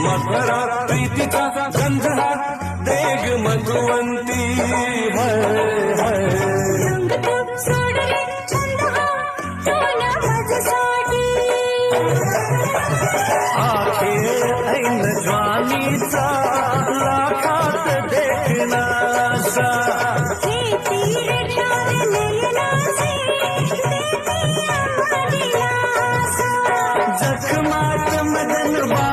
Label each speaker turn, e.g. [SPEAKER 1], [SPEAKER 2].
[SPEAKER 1] मधुरा प्रीतीचा गंध हा देग मधुवंती है
[SPEAKER 2] रंग तो सोडले छंद हा तुला माझ्यासाठी
[SPEAKER 1] आखेर ऐन ज्वानीचा लाखात देखणासा
[SPEAKER 2] हे तीर ठार नयनाचे देती आम्हा दिलासा
[SPEAKER 1] जखमात मदन बा